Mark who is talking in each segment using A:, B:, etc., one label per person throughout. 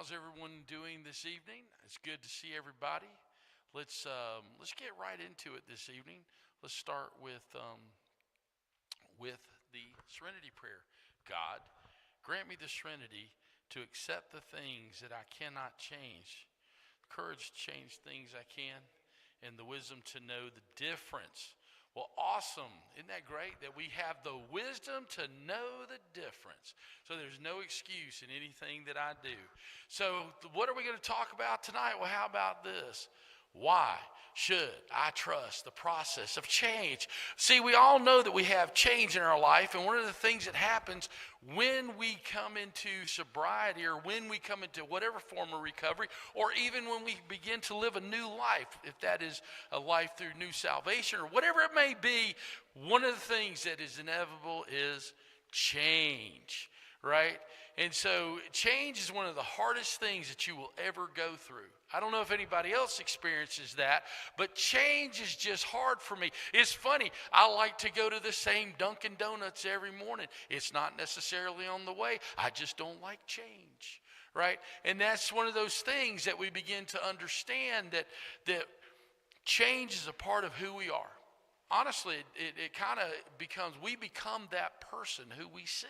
A: How's everyone doing this evening? It's good to see everybody. Let's get right into it this evening. Let's start with the Serenity Prayer. God, grant me the serenity to accept the things that I cannot change, the courage to change things I can, and the wisdom to know the difference. Well, awesome. Isn't that great that we have the wisdom to know the difference? So there's no excuse in anything that I do. So what are we going to talk about tonight? Well, how about this? Why should I trust the process of change? See, we all know that we have change in our life, and one of the things that happens when we come into sobriety or when we come into whatever form of recovery, or even when we begin to live a new life, if that is a life through new salvation or whatever it may be, one of the things that is inevitable is change, right? And so change is one of the hardest things that you will ever go through. I don't know if anybody else experiences that, but change is just hard for me. It's funny, I like to go to the same Dunkin' Donuts every morning. It's not necessarily on the way. I just don't like change, right? And that's one of those things that we begin to understand, that change is a part of who we are. Honestly, it kind of becomes, we become that person who we see.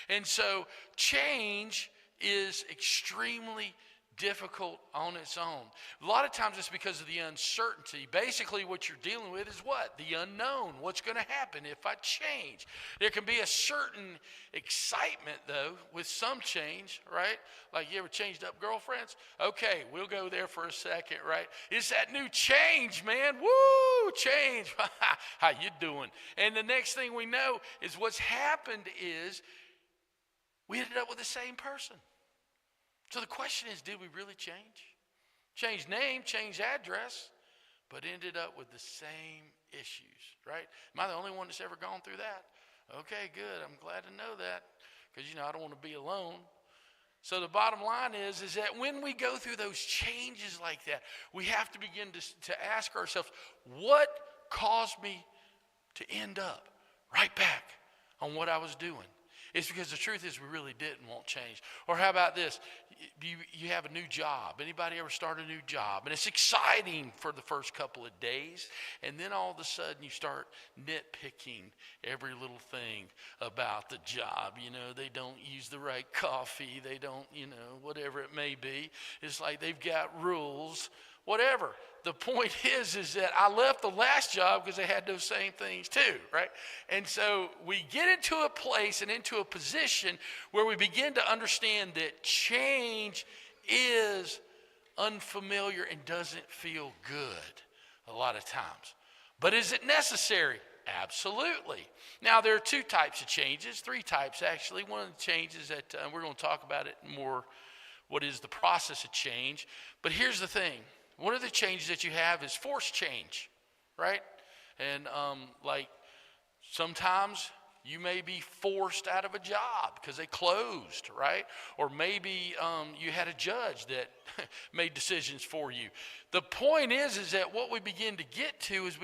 A: And so change is extremely difficult on its own. A lot of times it's because of the uncertainty. Basically what you're dealing with is what? The unknown. What's going to happen if I change? There can be a certain excitement though with some change, right? Like you ever changed up girlfriends? Okay, we'll go there for a second, right? It's that new change, man. Woo, change. How you doing? And the next thing we know is what's happened is we ended up with the same person. So the question is, did we really change? Change name, change address, but ended up with the same issues, right? Am I the only one that's ever gone through that? Okay, good. I'm glad to know that because, I don't want to be alone. So the bottom line is that when we go through those changes like that, we have to begin to ask ourselves, what caused me to end up right back on what I was doing? It's because the truth is we really didn't want change. Or how about this? You have a new job. Anybody ever start a new job? And it's exciting for the first couple of days. And then all of a sudden you start nitpicking every little thing about the job. They don't use the right coffee. They don't, whatever it may be. It's like they've got rules, whatever. The point is that I left the last job because they had those same things too, right? And so we get into a place and into a position where we begin to understand that change is unfamiliar and doesn't feel good a lot of times. But is it necessary? Absolutely. Now, there are two types of changes, three types actually. One of the changes that we're going to talk about it more, what is the process of change. But here's the thing. One of the changes that you have is forced change, right? And like sometimes you may be forced out of a job because they closed, right? Or maybe you had a judge that made decisions for you. The point is that what we begin to get to is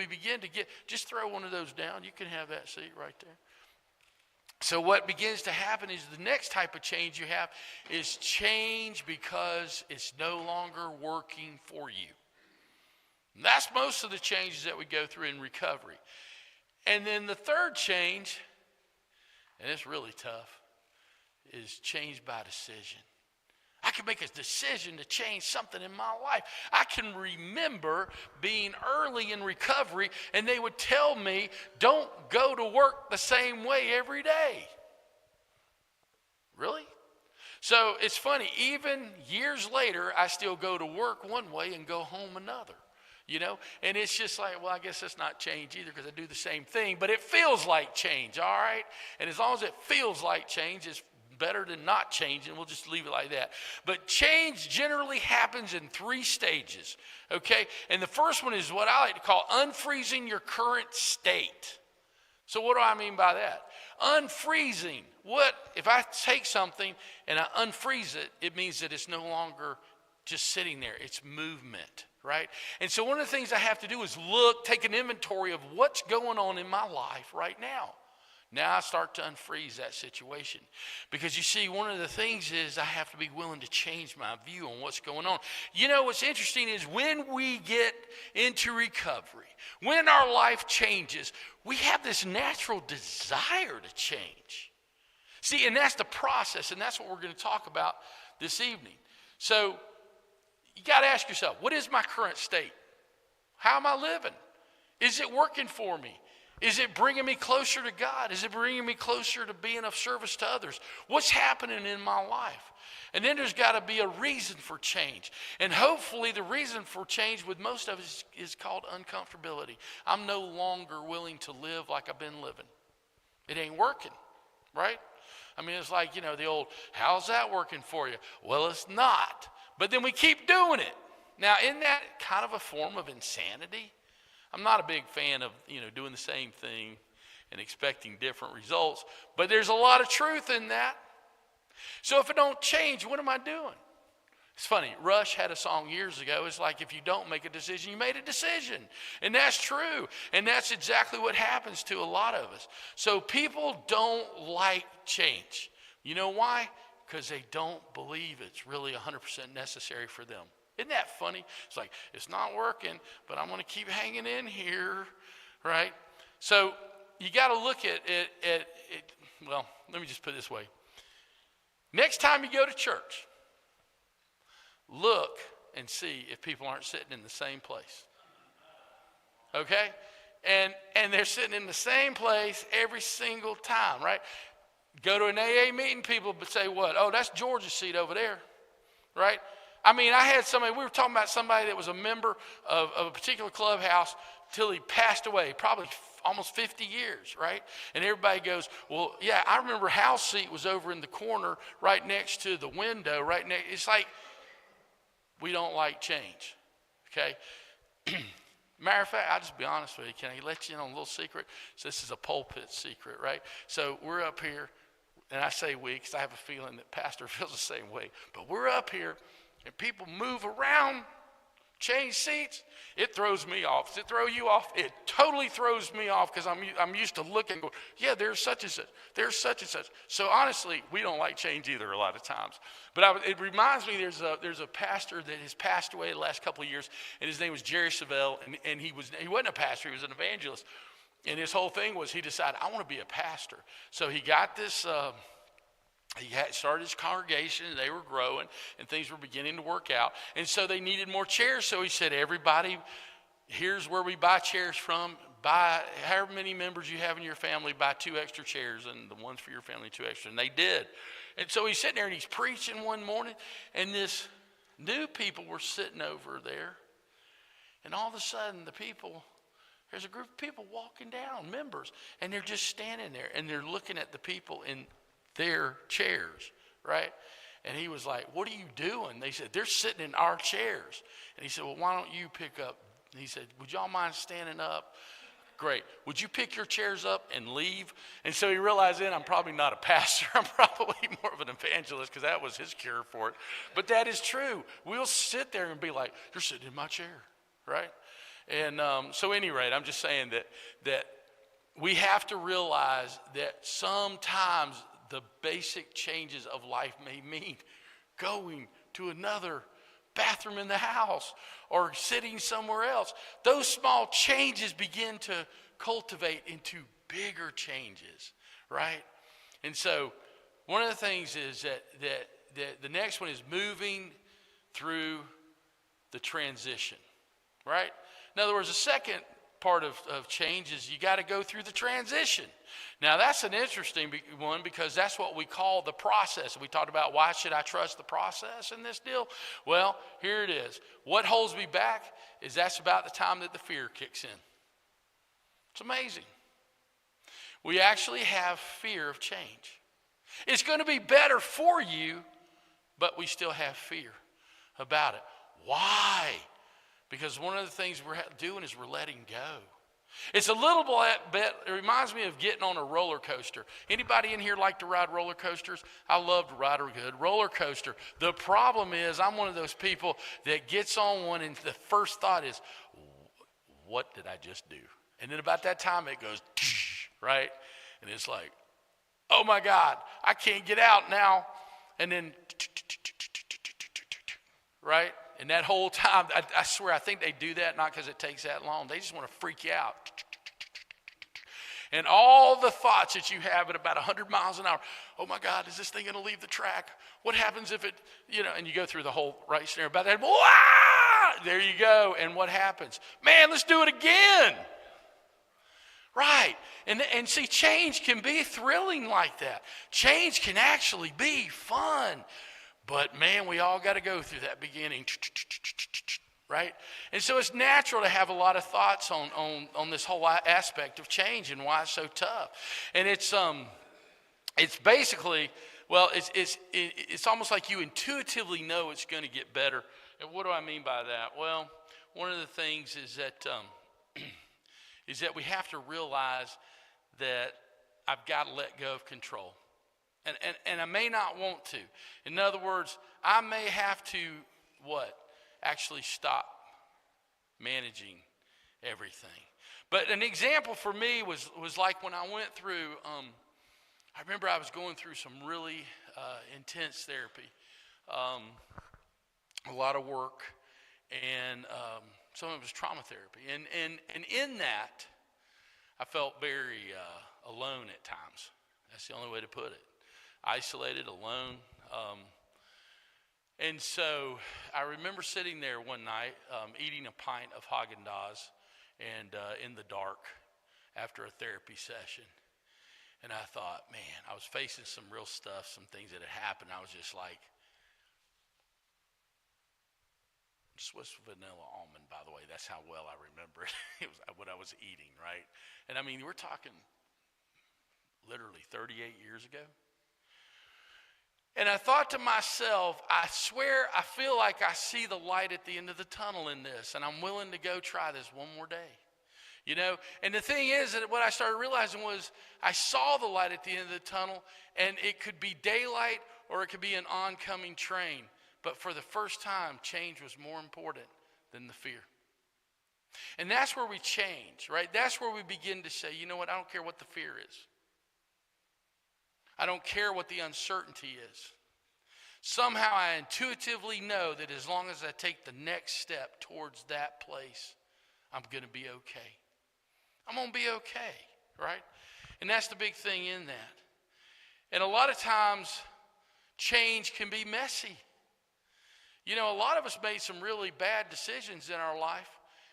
A: just throw one of those down. You can have that seat right there. So what begins to happen is the next type of change you have is change because it's no longer working for you. And that's most of the changes that we go through in recovery. And then the third change, and it's really tough, is change by decision. I can make a decision to change something in my life. I can remember being early in recovery and they would tell me, don't go to work the same way every day. Really? So it's funny, even years later, I still go to work one way and go home another. And it's just like, well, I guess that's not change either because I do the same thing, but it feels like change, all right? And as long as it feels like change, it's better than not changing. We'll just leave it like that. But change generally happens in three stages, okay? And the first one is what I like to call unfreezing your current state. So what do I mean by that? Unfreezing. What if I take something and I unfreeze it, it means that it's no longer just sitting there. It's movement, right? And so one of the things I have to do is take an inventory of what's going on in my life right now. Now I start to unfreeze that situation. Because you see, one of the things is I have to be willing to change my view on what's going on. You know, what's interesting is when we get into recovery, when our life changes, we have this natural desire to change. See, and that's the process, and that's what we're going to talk about this evening. So you got to ask yourself, what is my current state? How am I living? Is it working for me? Is it bringing me closer to God? Is it bringing me closer to being of service to others? What's happening in my life? And then there's got to be a reason for change. And hopefully the reason for change with most of us is called uncomfortability. I'm no longer willing to live like I've been living. It ain't working, right? I mean, it's like, the old, how's that working for you? Well, it's not. But then we keep doing it. Now, isn't that kind of a form of insanity? I'm not a big fan of, doing the same thing and expecting different results, but there's a lot of truth in that. So if it don't change, what am I doing? It's funny, Rush had a song years ago. It's like, if you don't make a decision, you made a decision. And that's true. And that's exactly what happens to a lot of us. So people don't like change. You know why? Because they don't believe it's really 100% necessary for them. Isn't that funny? It's like, it's not working, but I'm going to keep hanging in here, right? So you got to look at it. Well, let me just put it this way. Next time you go to church, look and see if people aren't sitting in the same place. Okay? And they're sitting in the same place every single time, right? Go to an AA meeting, people would say what? Oh, that's George's seat over there, right? I mean, I had somebody, we were talking about somebody that was a member of a particular clubhouse till he passed away, probably almost 50 years, right? And everybody goes, well, yeah, I remember Hal's seat was over in the corner right next to the window, right next. It's like, we don't like change, okay? Matter of fact, I'll just be honest with you. Can I let you in on a little secret? So this is a pulpit secret, right? So we're up here, and I say we because I have a feeling that Pastor feels the same way. But we're up here, and people move around, change seats. It throws me off. Does it throw you off? It totally throws me off because I'm used to looking and go, yeah, there's such and such. There's such and such. So honestly, we don't like change either a lot of times. But it reminds me there's a pastor that has passed away the last couple of years, and his name was Jerry Savelle, and he wasn't a pastor, he was an evangelist. And his whole thing was he decided, I want to be a pastor. So he got this... He had started his congregation, and they were growing, and things were beginning to work out. And so they needed more chairs. So he said, everybody, here's where we buy chairs from. Buy however many members you have in your family, buy 2 extra chairs, and the ones for your family, 2 extra. And they did. And so he's sitting there, and he's preaching one morning, and this new people were sitting over there. And all of a sudden, there's a group of people walking down, members, and they're just standing there, and they're looking at the people in their chairs, right? And he was like, what are you doing? They said, they're sitting in our chairs. And he said, well, why don't you pick up? And he said, would y'all mind standing up? Great. Would you pick your chairs up and leave? And so he realized then I'm probably not a pastor. I'm probably more of an evangelist because that was his cure for it. But that is true. We'll sit there and be like, you're sitting in my chair, right? And so at any rate, I'm just saying that we have to realize that sometimes the basic changes of life may mean going to another bathroom in the house or sitting somewhere else. Those small changes begin to cultivate into bigger changes, right? And so one of the things is that the next one is moving through the transition, right? In other words, the second part of change is you got to go through the transition. Now that's an interesting one because that's what we call the process. We talked about why should I trust the process in this deal? Well, here it is. What holds me back is that's about the time that the fear kicks in. It's amazing. We actually have fear of change. It's going to be better for you, but we still have fear about it. Why? Because one of the things we're doing is we're letting go. It's a little bit, it reminds me of getting on a roller coaster. Anybody in here like to ride roller coasters? I love to ride a good roller coaster. The problem is I'm one of those people that gets on one and the first thought is, what did I just do? And then about that time it goes, right? And it's like, oh my God, I can't get out now. And then, right? And that whole time, I swear, I think they do that not because it takes that long. They just want to freak you out. And all the thoughts that you have at about 100 miles an hour, oh my God, is this thing going to leave the track? What happens if it, and you go through the whole right scenario about that. Wah! There you go. And what happens? Man, let's do it again. Right. And see, change can be thrilling like that. Change can actually be fun. But man, we all got to go through that beginning. Right? And so it's natural to have a lot of thoughts on this whole aspect of change and why it's so tough. And it's basically, well, it's almost like you intuitively know it's going to get better. And what do I mean by that? Well, one of the things is that we have to realize that I've got to let go of control. And I may not want to. In other words, I may have to, actually stop managing everything. But an example for me was like when I went through, I remember I was going through some really intense therapy, a lot of work, and some of it was trauma therapy. And in that, I felt very alone at times. That's the only way to put it. Isolated, alone. And so I remember sitting there one night eating a pint of Haagen-Dazs and in the dark after a therapy session. And I thought, man, I was facing some real stuff, some things that had happened. I was just like, Swiss vanilla almond, by the way. That's how well I remember it. It was what I was eating, right? And I mean, we're talking literally 38 years ago. And I thought to myself, I swear I feel like I see the light at the end of the tunnel in this, and I'm willing to go try this one more day. And the thing is that what I started realizing was I saw the light at the end of the tunnel, and it could be daylight or it could be an oncoming train. But for the first time, change was more important than the fear. And that's where we change, right? That's where we begin to say, you know what, I don't care what the fear is. I don't care what the uncertainty is. Somehow I intuitively know that as long as I take the next step towards that place, I'm going to be okay. I'm going to be okay, right? And that's the big thing in that. And a lot of times, change can be messy. A lot of us made some really bad decisions in our life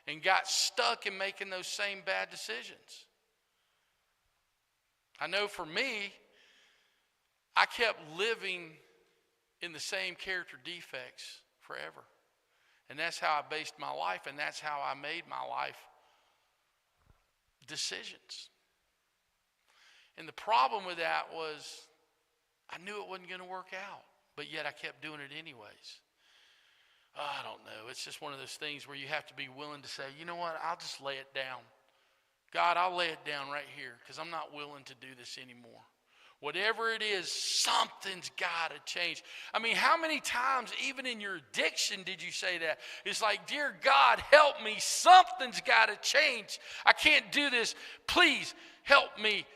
A: and got stuck in making those same bad decisions. I know for me, I kept living in the same character defects forever. And that's how I based my life, and that's how I made my life decisions. And the problem with that was I knew it wasn't going to work out, but yet I kept doing it anyways. I don't know. It's just one of those things where you have to be willing to say, you know what, I'll just lay it down. God, I'll lay it down right here because I'm not willing to do this anymore. Whatever it is, something's got to change. I mean, how many times, even in your addiction, did you say that? It's like, dear God, help me. Something's got to change. I can't do this. Please help me.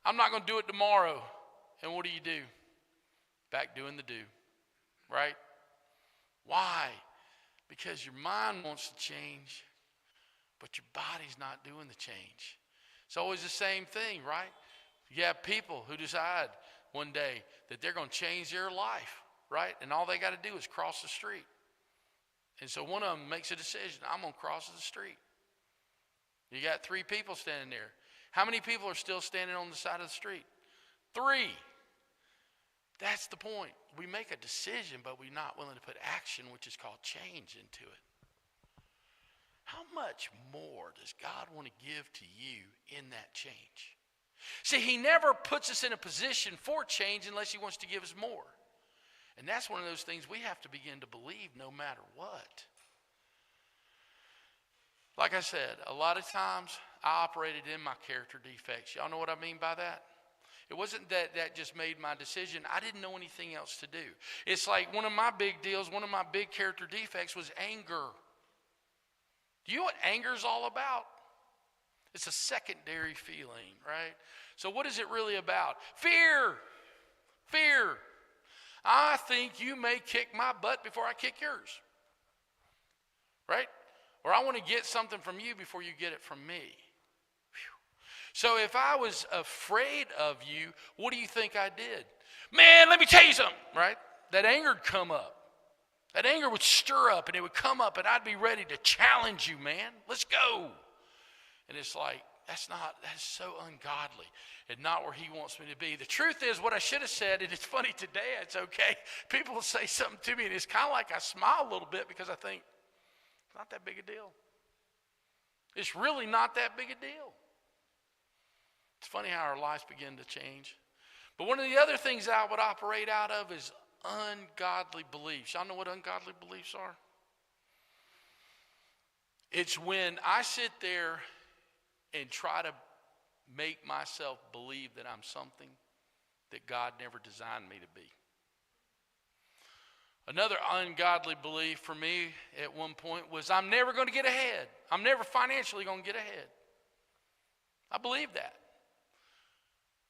A: I'm not going to do it tomorrow. And what do? Back doing the do, right? Why? Because your mind wants to change, but your body's not doing the change. It's always the same thing, right? You have people who decide one day that they're going to change their life, right? And all they got to do is cross the street. And so one of them makes a decision, I'm going to cross the street. You got 3 people standing there. How many people are still standing on the side of the street? 3. That's the point. We make a decision, but we're not willing to put action, which is called change, into it. How much more does God want to give to you in that change? See, he never puts us in a position for change unless he wants to give us more. And that's one of those things we have to begin to believe no matter what. Like I said, a lot of times I operated in my character defects. Y'all know what I mean by that? It wasn't that just made my decision. I didn't know anything else to do. It's like one of my big deals, one of my big character defects was anger. Do you know what anger is all about? It's a secondary feeling, right? So what is it really about? Fear. Fear. I think you may kick my butt before I kick yours. Right? Or I want to get something from you before you get it from me. Whew. So if I was afraid of you, what do you think I did? Man, let me tell you something, right? That anger would come up. That anger would stir up, and it would come up, and I'd be ready to challenge you, man. Let's go. And it's like, that's so ungodly and not where he wants me to be. The truth is, what I should have said, and it's funny today, it's okay. People will say something to me, and it's kind of like I smile a little bit because I think, it's not that big a deal. It's really not that big a deal. It's funny how our lives begin to change. But one of the other things I would operate out of is ungodly beliefs. Y'all know what ungodly beliefs are? It's when I sit there and try to make myself believe that I'm something that God never designed me to be. Another ungodly belief for me at one point was I'm never going to get ahead. I'm never financially going to get ahead. I believe that.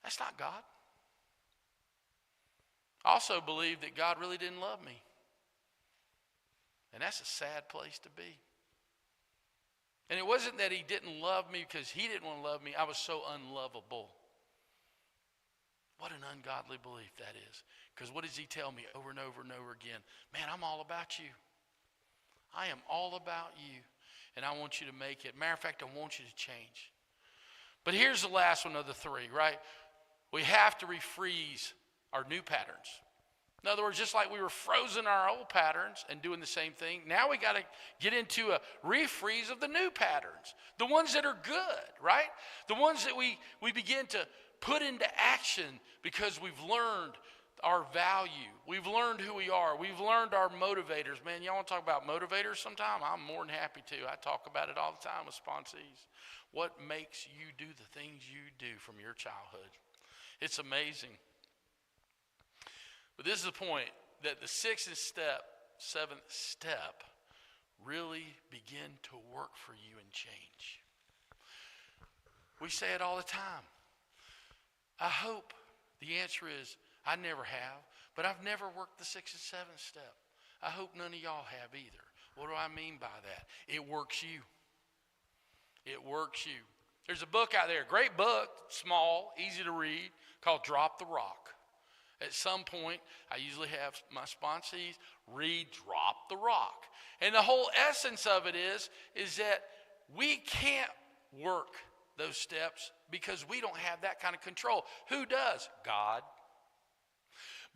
A: That's not God. I also believe that God really didn't love me. And that's a sad place to be. And it wasn't that he didn't love me because he didn't want to love me. I was so unlovable. What an ungodly belief that is. Because what does he tell me over and over and over again? Man, I'm all about you. I am all about you. And I want you to make it. Matter of fact, I want you to change. But here's the last one of the three, right? We have to refreeze our new patterns. In other words, just like we were frozen our old patterns and doing the same thing, now we got to get into a refreeze of the new patterns. The ones that are good, right? The ones that we begin to put into action because we've learned our value. We've learned who we are. We've learned our motivators. Man, y'all want to talk about motivators sometime? I'm more than happy to. I talk about it all the time with sponsees. What makes you do the things you do from your childhood? It's amazing. But this is the point that the seventh step really begin to work for you and change. We say it all the time. I hope the answer is I never have, but I've never worked the 6th and 7th step. I hope none of y'all have either. What do I mean by that? It works you. It works you. There's a book out there, a great book, small, easy to read, called Drop the Rock. At some point, I usually have my sponsees read Drop the Rock. And the whole essence of it is that we can't work those steps because we don't have that kind of control. Who does? God.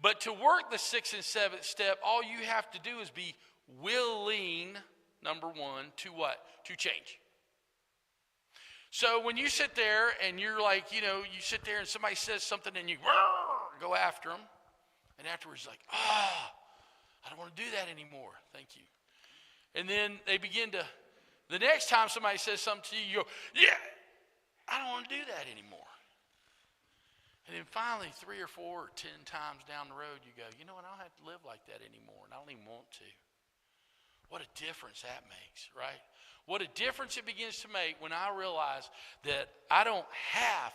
A: But to work the 6th and 7th step, all you have to do is be willing, number one, to what? To change. So when you sit there and you're like, you sit there and somebody says something and you go after them, and afterwards like, I don't want to do that anymore. Thank you. And then they begin to, the next time somebody says something to you, you go, yeah, I don't want to do that anymore. And then finally, 3 or 4 or 10 times down the road, you go, you know what, I don't have to live like that anymore, and I don't even want to. What a difference that makes, right? What a difference it begins to make when I realize that I don't have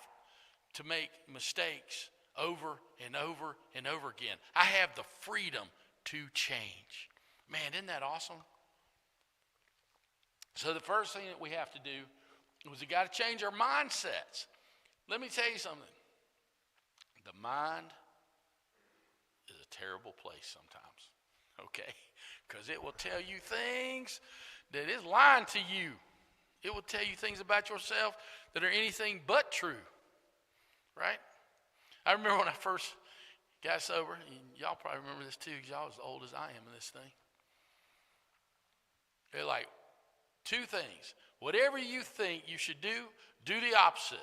A: to make mistakes over and over and over again. I have the freedom to change. Man, isn't that awesome? So the first thing that we have to do is we got to change our mindsets. Let me tell you something. The mind is a terrible place sometimes, okay? Because it will tell you things that is lying to you. It will tell you things about yourself that are anything but true, right? I remember when I first got sober, and y'all probably remember this too, because y'all as old as I am in this thing. They're like, 2 things. Whatever you think you should do the opposite.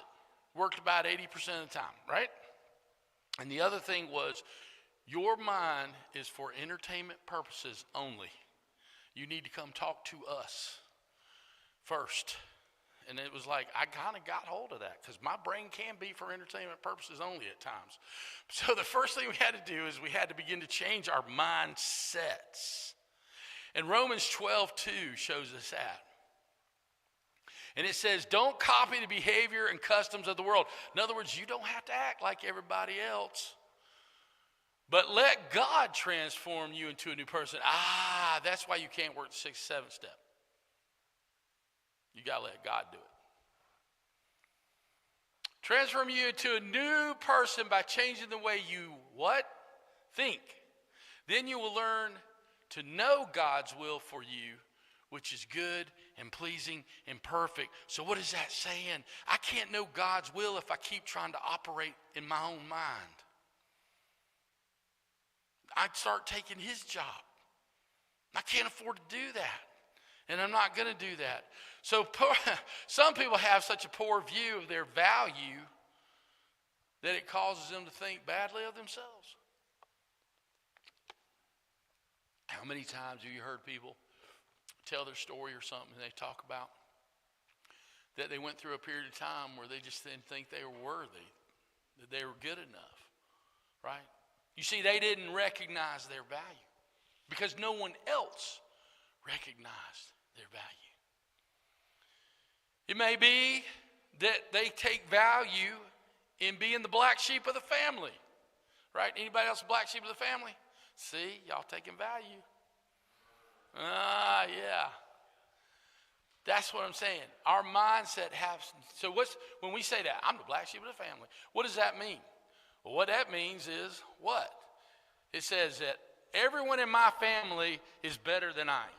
A: Worked about 80% of the time, right? And the other thing was, your mind is for entertainment purposes only. You need to come talk to us first. And it was like, I kind of got hold of that because my brain can be for entertainment purposes only at times. So the first thing we had to do is we had to begin to change our mindsets. And Romans 12:2 shows us that. And it says, don't copy the behavior and customs of the world. In other words, you don't have to act like everybody else. But let God transform you into a new person. That's why you can't work the 6th, 7th step. You got to let God do it. Transform you into a new person by changing the way you what? Think. Then you will learn to know God's will for you, which is good and pleasing and perfect. So what is that saying? I can't know God's will if I keep trying to operate in my own mind. I'd start taking his job. I can't afford to do that. And I'm not going to do that. So some people have such a poor view of their value that it causes them to think badly of themselves. How many times have you heard people tell their story or something, and they talk about that they went through a period of time where they just didn't think they were worthy, that they were good enough, right? You see, they didn't recognize their value because no one else recognized their value. It may be that they take value in being the black sheep of the family, right? Anybody else a black sheep of the family? See, y'all taking value. Yeah. That's what I'm saying. Our mindset has, so when we say that, I'm the black sheep of the family, what does that mean? Well, what that means is what? It says that everyone in my family is better than I am.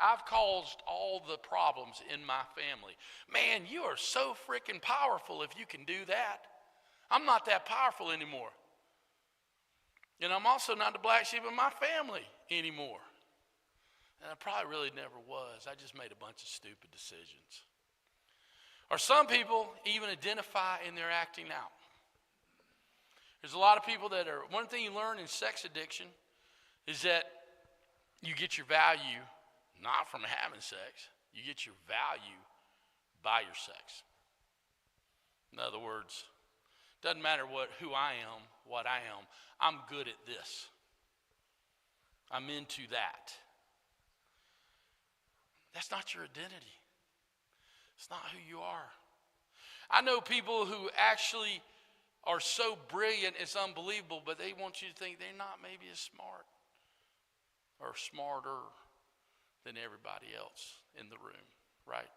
A: I've caused all the problems in my family. Man, you are so freaking powerful if you can do that. I'm not that powerful anymore. And I'm also not the black sheep of my family anymore. And I probably really never was. I just made a bunch of stupid decisions. Or some people even identify in their acting out. There's a lot of people that are, one thing you learn in sex addiction is that you get your value not from having sex. You get your value by your sex. In other words, doesn't matter who I am, what I am. I'm good at this. I'm into that. That's not your identity. It's not who you are. I know people who actually are so brilliant, it's unbelievable, but they want you to think they're not maybe as smart or smarter than everybody else in the room, right?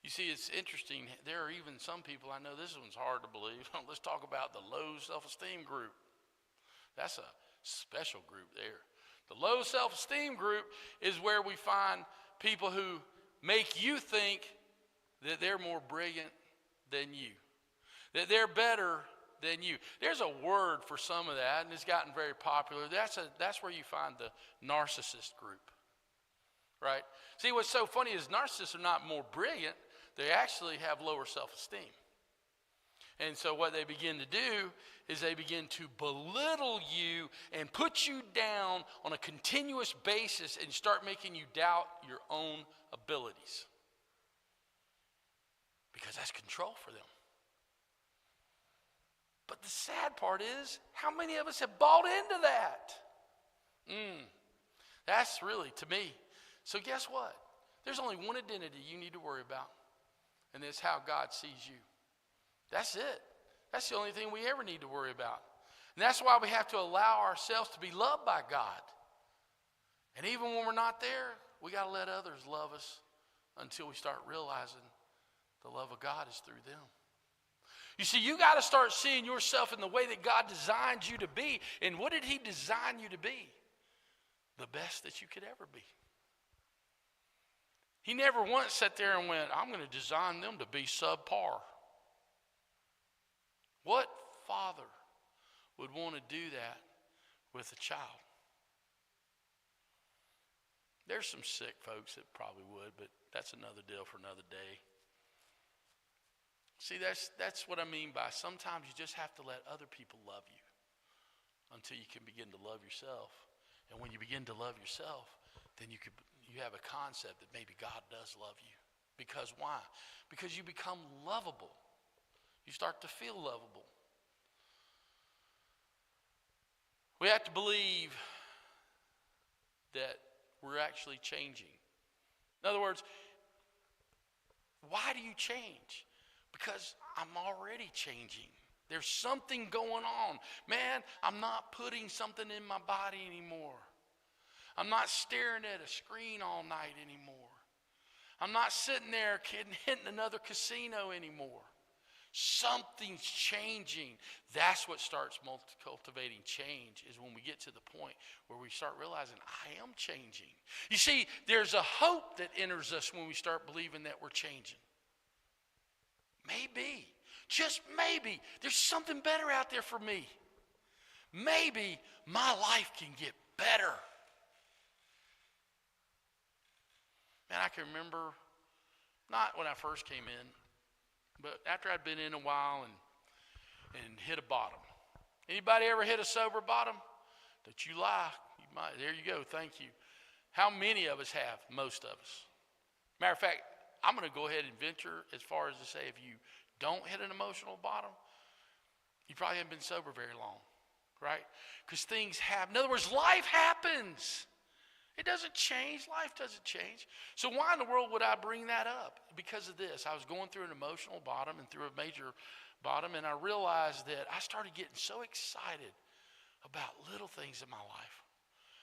A: You see, it's interesting. There are even some people, I know this one's hard to believe. Let's talk about the low self-esteem group. That's a special group there. The low self-esteem group is where we find people who make you think that they're more brilliant than you, that they're better than you. There's a word for some of that, and it's gotten very popular. That's where you find the narcissist group, right? See, what's so funny is narcissists are not more brilliant. They actually have lower self-esteem. And so what they begin to do is they begin to belittle you and put you down on a continuous basis and start making you doubt your own abilities. Because that's control for them. But the sad part is, how many of us have bought into that? That's really, to me. So guess what? There's only one identity you need to worry about, and it's how God sees you. That's it. That's the only thing we ever need to worry about. And that's why we have to allow ourselves to be loved by God. And even when we're not there, we got to let others love us until we start realizing the love of God is through them. You see, you got to start seeing yourself in the way that God designed you to be. And what did he design you to be? The best that you could ever be. He never once sat there and went, I'm going to design them to be subpar. What father would want to do that with a child? There's some sick folks that probably would, but that's another deal for another day. See, that's what I mean by sometimes you just have to let other people love you until you can begin to love yourself. And when you begin to love yourself, then you have a concept that maybe God does love you. Because why? Because you become lovable. You start to feel lovable. We have to believe that we're actually changing. In other words, Why do you change? Because I'm already changing. There's something going on. Man, I'm not putting something in my body anymore. I'm not staring at a screen all night anymore. I'm not sitting there hitting another casino anymore. Something's changing. That's what starts cultivating change, is when we get to the point where we start realizing, I am changing. You see, there's a hope that enters us when we start believing that we're changing. Maybe, just maybe, there's something better out there for me. Maybe my life can get better. Man, I can remember, not when I first came in, but after I'd been in a while and hit a bottom. Anybody ever hit a sober bottom? Don't you lie. You might. There you go. Thank you. How many of us have? Most of us. Matter of fact, I'm going to go ahead and venture as far as to say, if you don't hit an emotional bottom, you probably haven't been sober very long, right? Because things happen. In other words, life happens. It doesn't change. Life doesn't change. So why in the world would I bring that up? Because of this. I was going through an emotional bottom and through a major bottom, and I realized that I started getting so excited about little things in my life.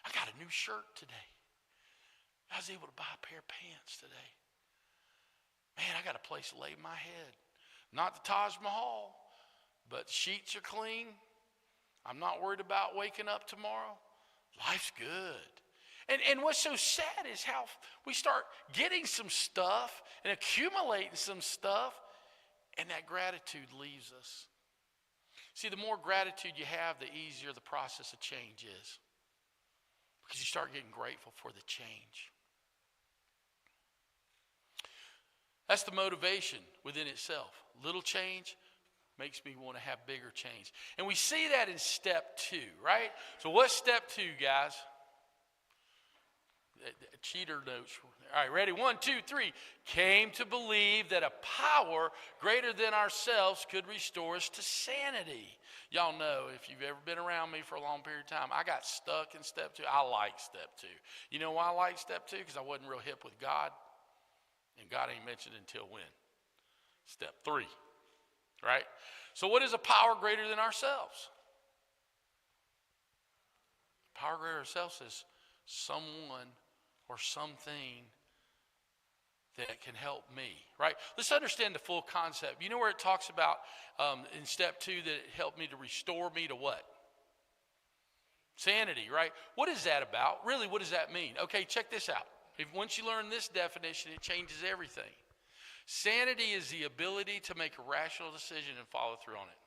A: I got a new shirt today. I was able to buy a pair of pants today. Man, I got a place to lay my head. Not the Taj Mahal, but the sheets are clean. I'm not worried about waking up tomorrow. Life's good. And what's so sad is how we start getting some stuff and accumulating some stuff, and that gratitude leaves us. See, the more gratitude you have, the easier the process of change is, because you start getting grateful for the change. That's the motivation within itself. Little change makes me want to have bigger change. And we see that in step 2, right? So what's step 2, guys? Cheater notes. All right, ready? 1, 2, 3. Came to believe that a power greater than ourselves could restore us to sanity. Y'all know, if you've ever been around me for a long period of time, I got stuck in step 2. I like step 2. You know why I like step 2? Because I wasn't real hip with God. And God ain't mentioned until when? Step 3. Right? So what is a power greater than ourselves? Power greater than ourselves is someone or something that can help me, right? Let's understand the full concept. You know where it talks about in step 2 that it helped me to restore me to what? Sanity, right? What is that about? Really, what does that mean? Okay, check this out. Once you learn this definition, it changes everything. Sanity is the ability to make a rational decision and follow through on it.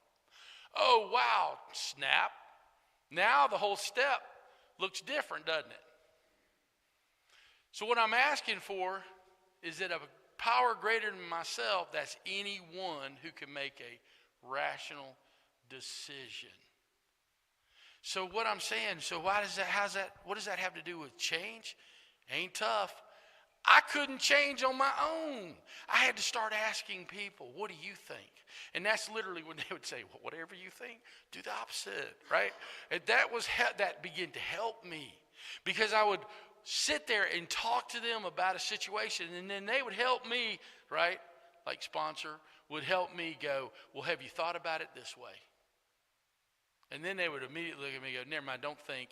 A: Oh, wow, snap. Now the whole step looks different, doesn't it? So what I'm asking for is that a power greater than myself, that's anyone who can make a rational decision. So what I'm saying, so what does that have to do with change? Ain't tough. I couldn't change on my own. I had to start asking people, what do you think? And that's literally when they would say, well, whatever you think, do the opposite, right? And that began to help me, because I would sit there and talk to them about a situation, and then they would help me, right? Like sponsor would help me go, well, have you thought about it this way? And then they would immediately look at me and go, never mind, don't think.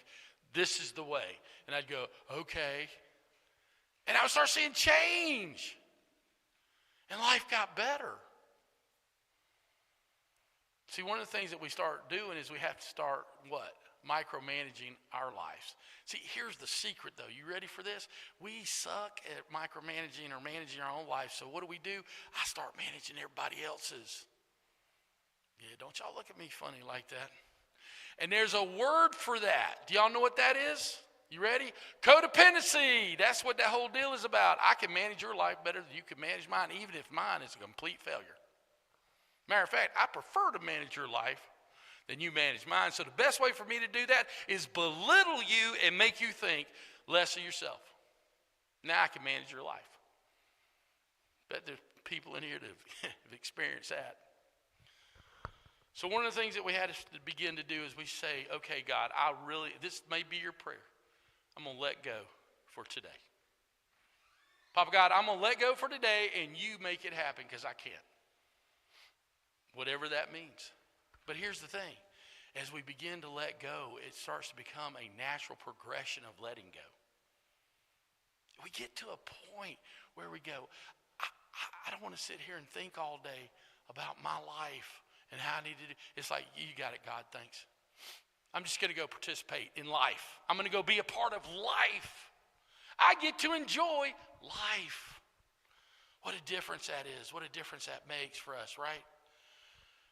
A: This is the way. And I'd go, okay. And I would start seeing change. And life got better. See, one of the things that we start doing is we have to start what? Micromanaging our lives. See, here's the secret, though. You ready for this? We suck at micromanaging or managing our own life. So what do? I start managing everybody else's. Yeah, don't y'all look at me funny like that. And there's a word for that. Do y'all know what that is? You ready? Codependency. That's what that whole deal is about. I can manage your life better than you can manage mine, even if mine is a complete failure. Matter of fact, I prefer to manage your life than you manage mine. So the best way for me to do that is belittle you and make you think less of yourself. Now I can manage your life. Bet there's people in here that have experienced that. So one of the things that we had to begin to do is we say, okay, God, this may be your prayer. I'm going to let go for today. Papa God, I'm going to let go for today and you make it happen because I can't. Whatever that means. But here's the thing. As we begin to let go, it starts to become a natural progression of letting go. We get to a point where we go, I don't want to sit here and think all day about my life and how I need to do. It's like, you got it, God, thanks. I'm just going to go participate in life. I'm going to go be a part of life. I get to enjoy life. What a difference that is. What a difference that makes for us, right?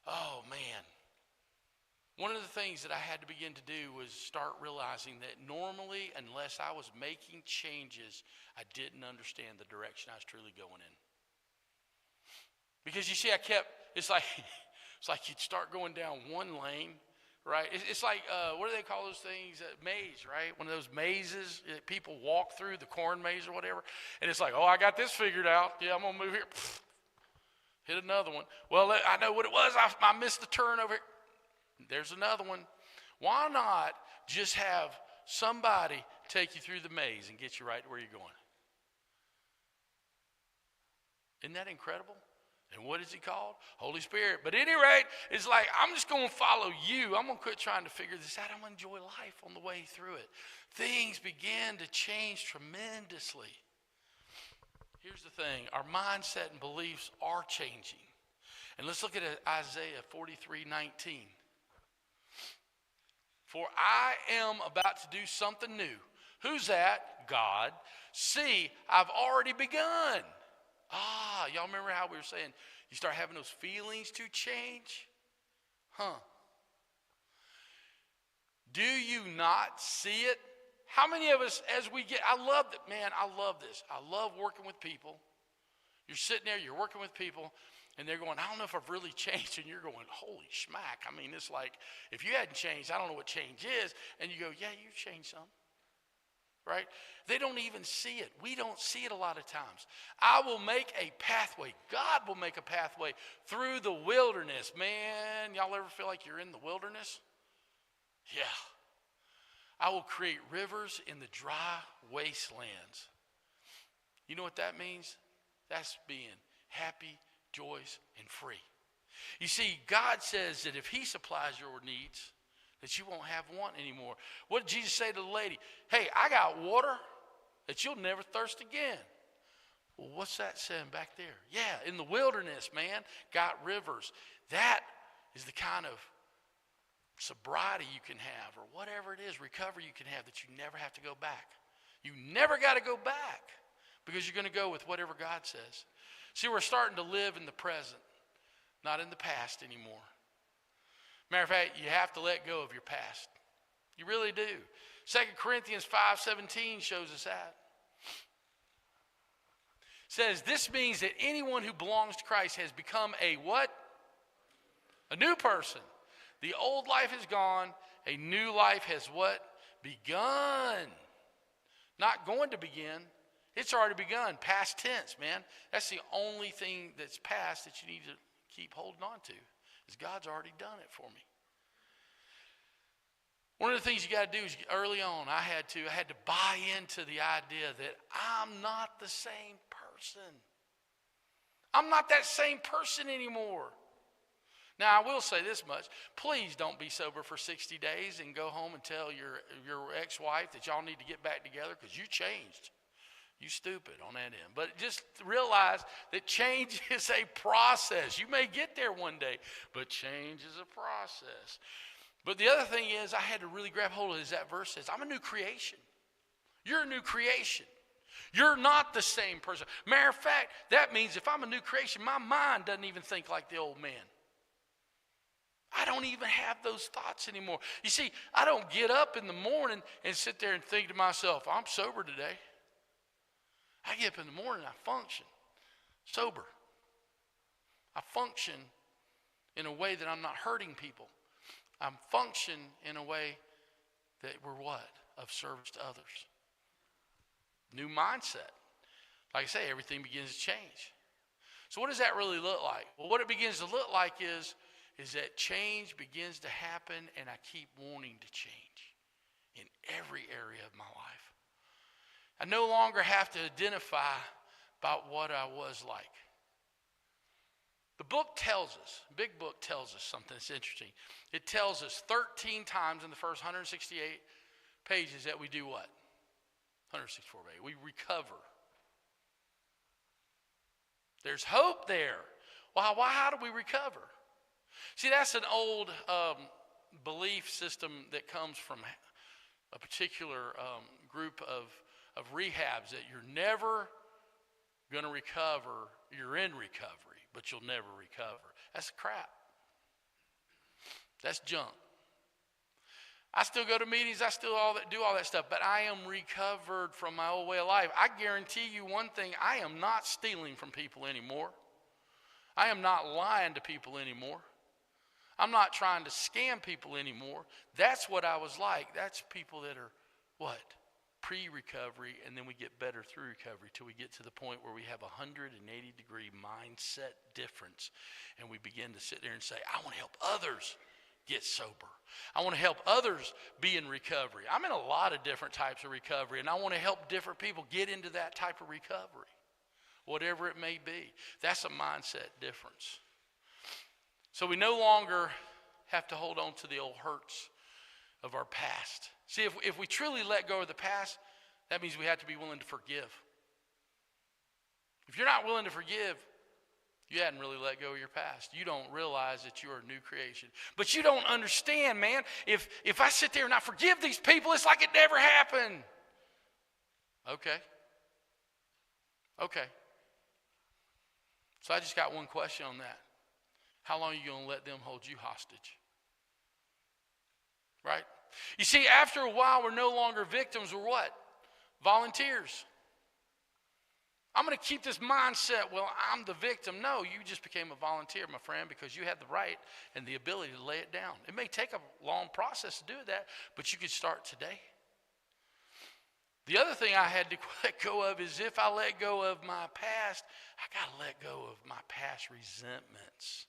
A: Oh, man. One of the things that I had to begin to do was start realizing that normally, unless I was making changes, I didn't understand the direction I was truly going in. Because you see, it's like you'd start going down one lane, right? It's like, what do they call those things? Maze, right? One of those mazes that people walk through, the corn maze or whatever. And it's like, oh, I got this figured out. Yeah, I'm going to move here. Hit another one. Well, I know what it was. I missed the turn over here. There's another one. Why not just have somebody take you through the maze and get you right to where you're going? Isn't that incredible? And what is he called? Holy Spirit. But at any rate, it's like, I'm just going to follow you. I'm going to quit trying to figure this out. I'm going to enjoy life on the way through it. Things begin to change tremendously. Here's the thing. Our mindset and beliefs are changing. And let's look at Isaiah 43:19. For I am about to do something new. Who's that? God. See, I've already begun. Y'all remember how we were saying you start having those feelings to change? Do you not see it? How many of us, as we get, I love this. I love working with people. You're sitting there, you're working with people, and they're going, I don't know if I've really changed. And you're going, holy schmack. I mean, it's like, if you hadn't changed, I don't know what change is. And you go, yeah, you've changed some. Right? They don't even see it. We don't see it a lot of times. I will make a pathway. God will make a pathway through the wilderness. Man, y'all ever feel like you're in the wilderness? Yeah. I will create rivers in the dry wastelands. You know what that means? That's being happy, joyous, and free. You see, God says that if he supplies your needs, that you won't have want anymore. What did Jesus say to the lady? Hey, I got water that you'll never thirst again. Well, what's that saying back there? Yeah, in the wilderness, man, got rivers. That is the kind of sobriety you can have, or whatever it is, recovery you can have, that you never have to go back. You never got to go back, because you're going to go with whatever God says. See, we're starting to live in the present, not in the past anymore. Matter of fact, you have to let go of your past. You really do. 2 Corinthians 5:17 shows us that. It says, this means that anyone who belongs to Christ has become a what? A new person. The old life is gone. A new life has what? Begun. Not going to begin. It's already begun. Past tense, man. That's the only thing that's past that you need to keep holding on to. Is God's already done it for me. One of the things you got to do is early on, I had to buy into the idea that I'm not the same person. I'm not that same person anymore. Now, I will say this much. Please don't be sober for 60 days and go home and tell your ex-wife that y'all need to get back together, because you changed. You stupid on that end. But just realize that change is a process. You may get there one day, but change is a process. But the other thing is, I had to really grab hold of is that verse says, I'm a new creation. You're a new creation. You're not the same person. Matter of fact, that means if I'm a new creation, my mind doesn't even think like the old man. I don't even have those thoughts anymore. You see, I don't get up in the morning and sit there and think to myself, I'm sober today. I get up in the morning, I function sober. I function in a way that I'm not hurting people. I function in a way that we're what? Of service to others. New mindset. Like I say, everything begins to change. So what does that really look like? Well, what it begins to look like is that change begins to happen, and I keep wanting to change in every area of my life. I no longer have to identify about what I was like. The book tells us, big book tells us something that's interesting. It tells us 13 times in the first 168 pages that we do what? 164 pages. We recover. There's hope there. Well, how do we recover? See, that's an old belief system that comes from a particular group of rehabs, that you're never going to recover. You're in recovery, but you'll never recover. That's crap. That's junk. I still go to meetings. I still do all that stuff, but I am recovered from my old way of life. I guarantee you one thing: I am not stealing from people anymore. I am not lying to people anymore. I'm not trying to scam people anymore. That's what I was like. That's people that are what? Pre-recovery, and then we get better through recovery till we get to the point where we have a 180-degree mindset difference, and we begin to sit there and say, I want to help others get sober. I want to help others be in recovery. I'm in a lot of different types of recovery, and I want to help different people get into that type of recovery, whatever it may be. That's a mindset difference. So we no longer have to hold on to the old hurts of our past. See, if we truly let go of the past, that means we have to be willing to forgive. If you're not willing to forgive, you hadn't really let go of your past. You don't realize that you are a new creation. But you don't understand, man. If I sit there and I forgive these people, it's like it never happened. Okay. So I just got one question on that. How long are you going to let them hold you hostage? Right? You see, after a while, we're no longer victims. We're what? Volunteers. I'm going to keep this mindset, well, I'm the victim. No, you just became a volunteer, my friend, because you had the right and the ability to lay it down. It may take a long process to do that, but you could start today. The other thing I had to let go of is if I let go of my past, I got to let go of my past resentments.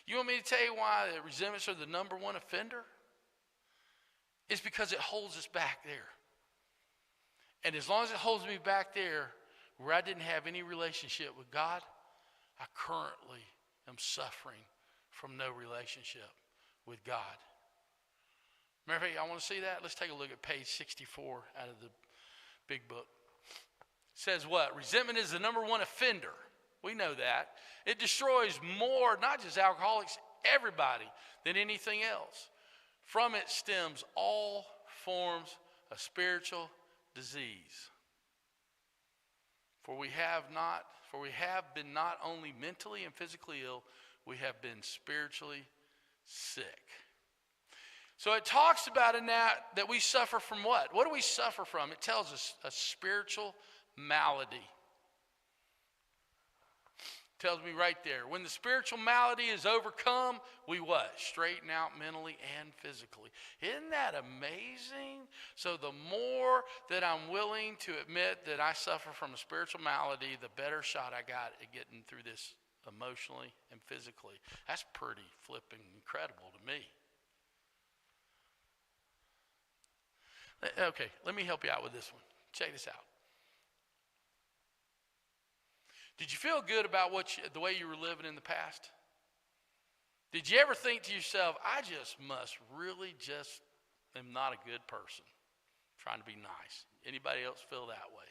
A: You want me to tell you why the resentments are the number one offender? It's because it holds us back there. And as long as it holds me back there, where I didn't have any relationship with God, I currently am suffering from no relationship with God. Matter of fact, I want to see that? Let's take a look at page 64 out of the big book. It says what? Resentment is the number one offender. We know that. It destroys more, not just alcoholics, everybody, than anything else. From it stems all forms of spiritual disease. For we have been not only mentally and physically ill, we have been spiritually sick. So it talks about in that we suffer from what? What do we suffer from? It tells us a spiritual malady. Tells me right there. When the spiritual malady is overcome, we what? Straighten out mentally and physically. Isn't that amazing? So the more that I'm willing to admit that I suffer from a spiritual malady, the better shot I got at getting through this emotionally and physically. That's pretty flipping incredible to me. Okay, let me help you out with this one. Check this out. Did you feel good about the way you were living in the past? Did you ever think to yourself, I just must really just am not a good person, trying to be nice? Anybody else feel that way?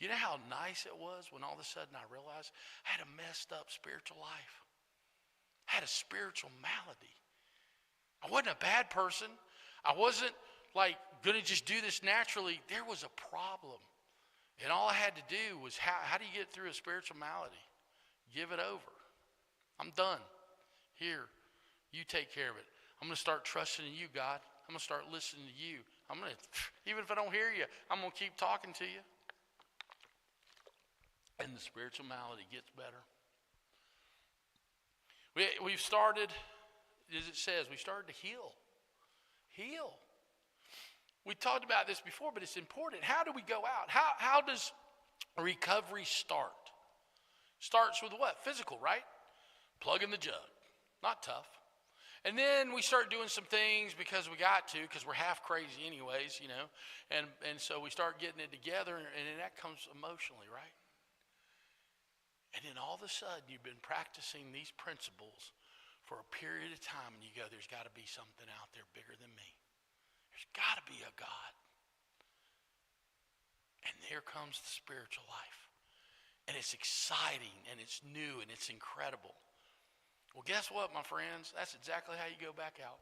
A: You know how nice it was when all of a sudden I realized I had a messed up spiritual life. I had a spiritual malady. I wasn't a bad person. I wasn't like going to just do this naturally. There was a problem. And all I had to do was, how do you get through a spiritual malady? Give it over. I'm done. Here, you take care of it. I'm going to start trusting in you, God. I'm going to start listening to you. Even if I don't hear you, I'm going to keep talking to you. And the spiritual malady gets better. We've started, as it says, we started to heal. Heal. We talked about this before, but it's important. How do we go out? How does recovery start? Starts with what? Physical, right? Plug in the jug. Not tough. And then we start doing some things because we got to, because we're half crazy anyways, you know. And so we start getting it together, and that comes emotionally, right? And then all of a sudden, you've been practicing these principles for a period of time, and you go, there's got to be something out there bigger than me. There's got to be a God. And there comes the spiritual life. And it's exciting, and it's new, and it's incredible. Well, guess what, my friends? That's exactly how you go back out.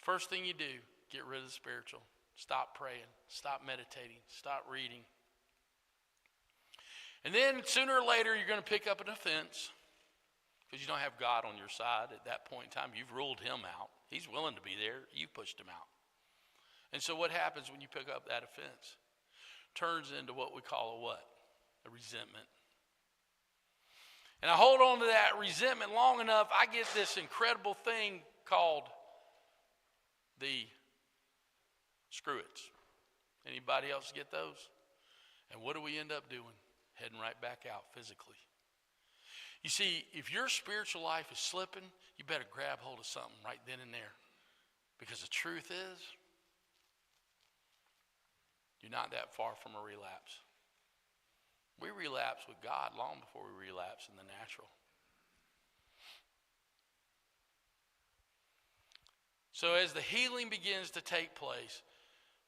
A: First thing you do, get rid of the spiritual. Stop praying. Stop meditating. Stop reading. And then sooner or later, you're going to pick up an offense because you don't have God on your side at that point in time. You've ruled him out. He's willing to be there. You've pushed him out. And so what happens when you pick up that offense? Turns into what we call a what? A resentment. And I hold on to that resentment long enough, I get this incredible thing called the screw-its. Anybody else get those? And what do we end up doing? Heading right back out physically. You see, if your spiritual life is slipping, you better grab hold of something right then and there. Because the truth is, you're not that far from a relapse. We relapse with God long before we relapse in the natural. So as the healing begins to take place,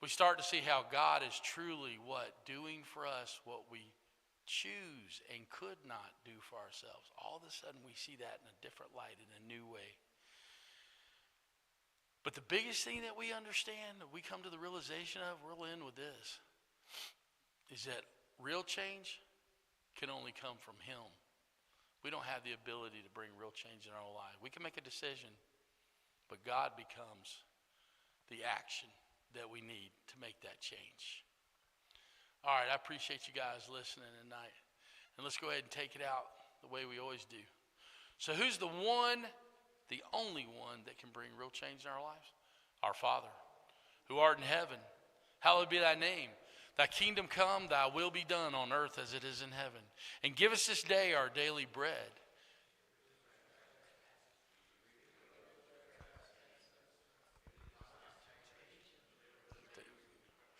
A: we start to see how God is truly what? Doing for us what we choose and could not do for ourselves. All of a sudden we see that in a different light, in a new way. But the biggest thing that we understand, that we come to the realization of, we'll end with this, is that real change can only come from him. We don't have the ability to bring real change in our life. We can make a decision, but God becomes the action that we need to make that change. All right, I appreciate you guys listening tonight. And let's go ahead and take it out the way we always do. So who's the one, the only one that can bring real change in our lives? Our Father, who art in heaven, hallowed be thy name. Thy kingdom come, thy will be done on earth as it is in heaven. And give us this day our daily bread.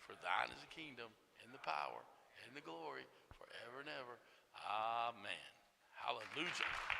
A: For thine is the kingdom and the power and the glory forever and ever. Amen. Hallelujah.